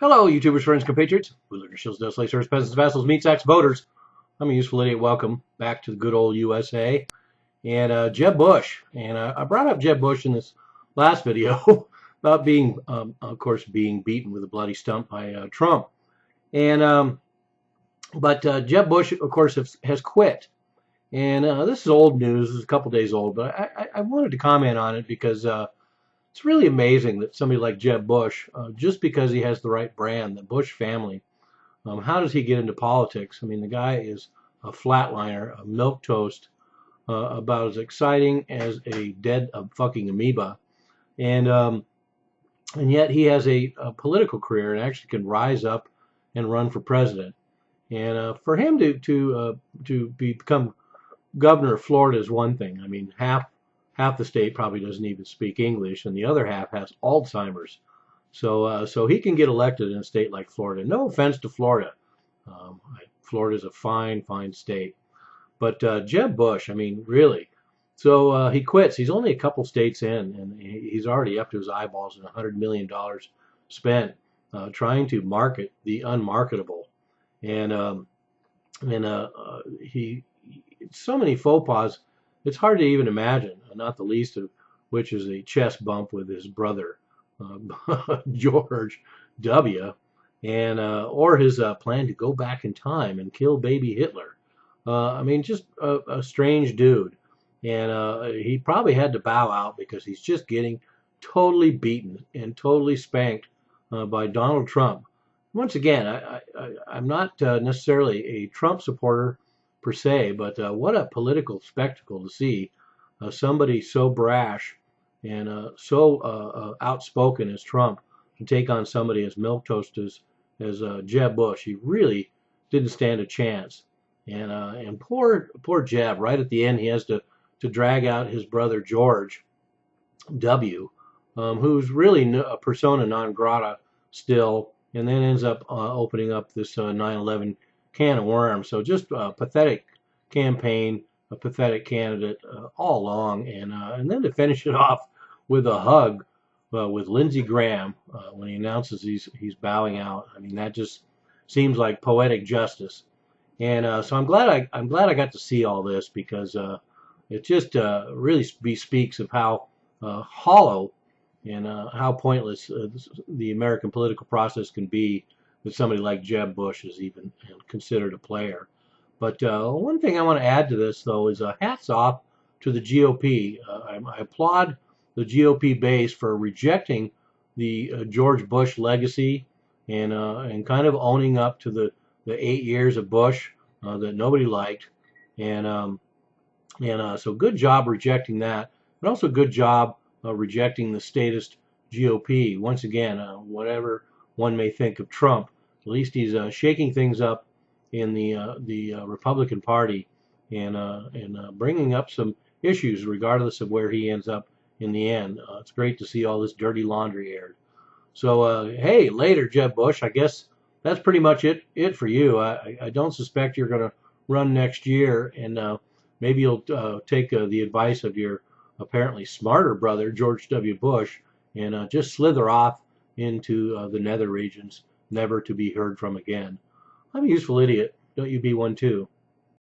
Hello, YouTubers, friends, compatriots, bootlickers, shills, dust, lacers, peasants, vassals, meat sacks, voters. I'm a useful idiot. Welcome back to the good old USA. And Jeb Bush. And I brought up Jeb Bush in this last video about being, of course, being beaten with a bloody stump by Trump. And but Jeb Bush, of course, has quit. And this is old news. This is a couple days old, but I wanted to comment on it because it's really amazing that somebody like Jeb Bush, just because he has the right brand, the Bush family, how does he get into politics? I mean, the guy is a flatliner, a milquetoast, about as exciting as a dead fucking amoeba, and um, and yet he has a political career and actually can rise up and run for president. And for him to become governor of Florida is one thing. I mean, half the state probably doesn't even speak English, and the other half has Alzheimer's. So he can get elected in a state like Florida. No offense to Florida. Florida is a fine, fine state. But Jeb Bush, I mean, really. So he quits. He's only a couple states in, and he's already up to his eyeballs in $100 million spent trying to market the unmarketable. And he so many faux pas, it's hard to even imagine, not the least of which is a chest bump with his brother, George W., and or his plan to go back in time and kill baby Hitler. I mean, just a strange dude. And he probably had to bow out because he's just getting totally beaten and totally spanked by Donald Trump. Once again, I'm not necessarily a Trump supporter per se, but what a political spectacle to see somebody so brash and so outspoken as Trump to take on somebody as milquetoast as Jeb Bush. He really didn't stand a chance. And poor Jeb, right at the end, he has to drag out his brother George W., who's really a persona non grata still, and then ends up opening up this 9/11 can of worms. So just a pathetic campaign, a pathetic candidate all along, and then to finish it off with a hug with Lindsey Graham when he announces he's bowing out. I mean, that just seems like poetic justice. And so I'm glad I got to see all this because it just really bespeaks of how hollow and how pointless the American political process can be that somebody like Jeb Bush is even considered a player. But one thing I want to add to this, though, is hats off to the GOP. I applaud the GOP base for rejecting the George Bush legacy and kind of owning up to the 8 years of Bush that nobody liked. And so good job rejecting that, but also good job rejecting the statist GOP. Once again, whatever one may think of Trump, at least he's shaking things up in the Republican Party and bringing up some issues regardless of where he ends up in the end. It's great to see all this dirty laundry aired. So hey, later, Jeb Bush. I guess that's pretty much it for you. I don't suspect you're going to run next year, and maybe you'll take the advice of your apparently smarter brother, George W. Bush, and just slither off into the nether regions, never to be heard from again. I'm a useful idiot. Don't you be one too.